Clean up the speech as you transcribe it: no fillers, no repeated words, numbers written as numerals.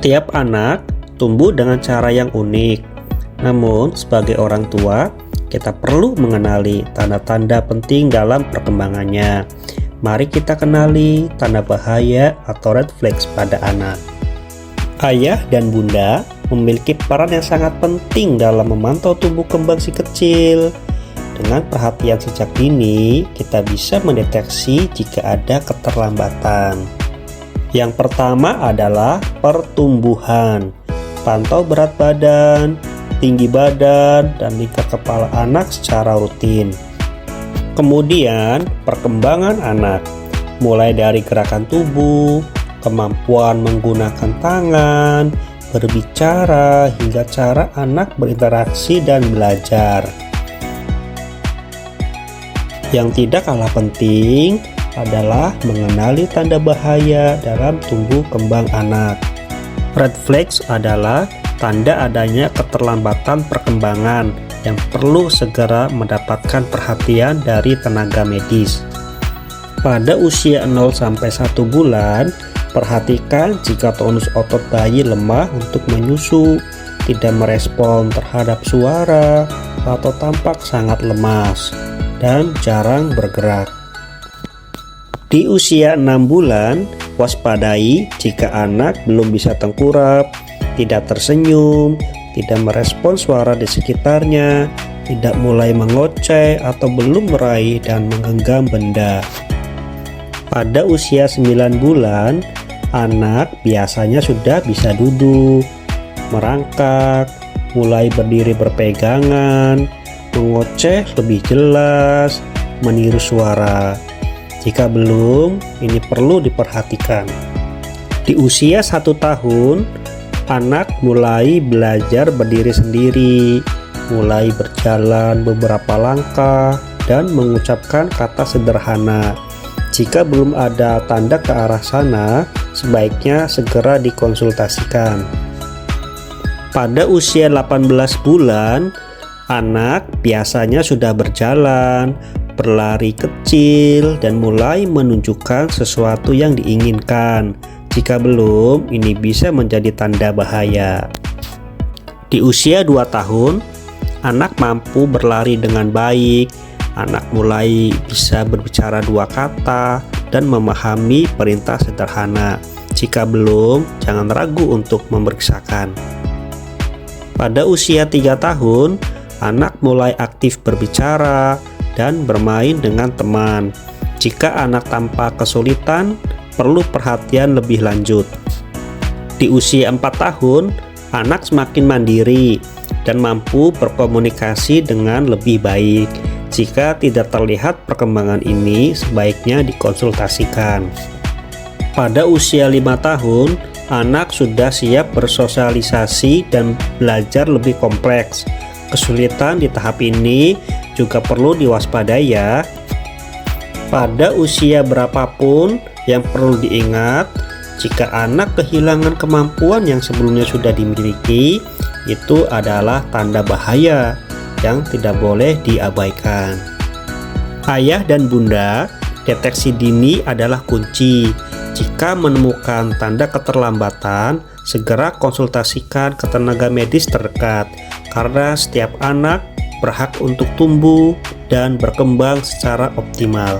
Setiap anak tumbuh dengan cara yang unik. Namun, sebagai orang tua, kita perlu mengenali tanda-tanda penting dalam perkembangannya. Mari kita kenali tanda bahaya atau red flags pada anak. Ayah dan bunda memiliki peran yang sangat penting dalam memantau tumbuh kembang si kecil. Dengan perhatian sejak dini, kita bisa mendeteksi jika ada keterlambatan. Yang pertama adalah pertumbuhan. Pantau berat badan, tinggi badan, dan tingkat kepala anak secara rutin. Kemudian, perkembangan anak, mulai dari gerakan tubuh, kemampuan menggunakan tangan, berbicara, hingga cara anak berinteraksi dan belajar. Yang tidak kalah penting adalah mengenali tanda bahaya dalam tumbuh kembang anak. Red flags adalah tanda adanya keterlambatan perkembangan yang perlu segera mendapatkan perhatian dari tenaga medis. Pada usia 0-1 bulan, perhatikan jika tonus otot bayi lemah untuk menyusu, tidak merespon terhadap suara, atau tampak sangat lemas, dan jarang bergerak. Di usia 6 bulan, waspadai jika anak belum bisa tengkurap, tidak tersenyum, tidak merespon suara di sekitarnya, tidak mulai mengoceh atau belum meraih dan menggenggam benda. Pada usia 9 bulan, anak biasanya sudah bisa duduk, merangkak, mulai berdiri berpegangan, mengoceh lebih jelas, meniru suara. Jika belum, ini perlu diperhatikan. Di usia 1 tahun, anak mulai belajar berdiri sendiri, mulai berjalan beberapa langkah, dan mengucapkan kata sederhana. Jika belum ada tanda ke arah sana, sebaiknya segera dikonsultasikan. Pada usia 18 bulan, anak biasanya sudah berjalan, berlari kecil, dan mulai menunjukkan sesuatu yang diinginkan. Jika belum, ini bisa menjadi tanda bahaya. Di usia 2 tahun, anak mampu berlari dengan baik, anak mulai bisa berbicara 2 kata, dan memahami perintah sederhana. Jika belum, jangan ragu untuk memeriksakan. Pada usia 3 tahun, anak mulai aktif berbicara dan bermain dengan teman. Jika anak tampak kesulitan, perlu perhatian lebih lanjut. Di usia 4 tahun, anak semakin mandiri dan mampu berkomunikasi dengan lebih baik. Jika tidak terlihat perkembangan ini, sebaiknya dikonsultasikan. Pada usia 5 tahun, anak sudah siap bersosialisasi dan belajar lebih kompleks. Kesulitan di tahap ini juga perlu diwaspadai ya. Pada usia berapapun, yang perlu diingat, jika anak kehilangan kemampuan yang sebelumnya sudah dimiliki, itu adalah tanda bahaya yang tidak boleh diabaikan. Ayah dan bunda, deteksi dini adalah kunci. Jika menemukan tanda keterlambatan, segera konsultasikan ke tenaga medis terdekat, karena setiap anak berhak untuk tumbuh dan berkembang secara optimal.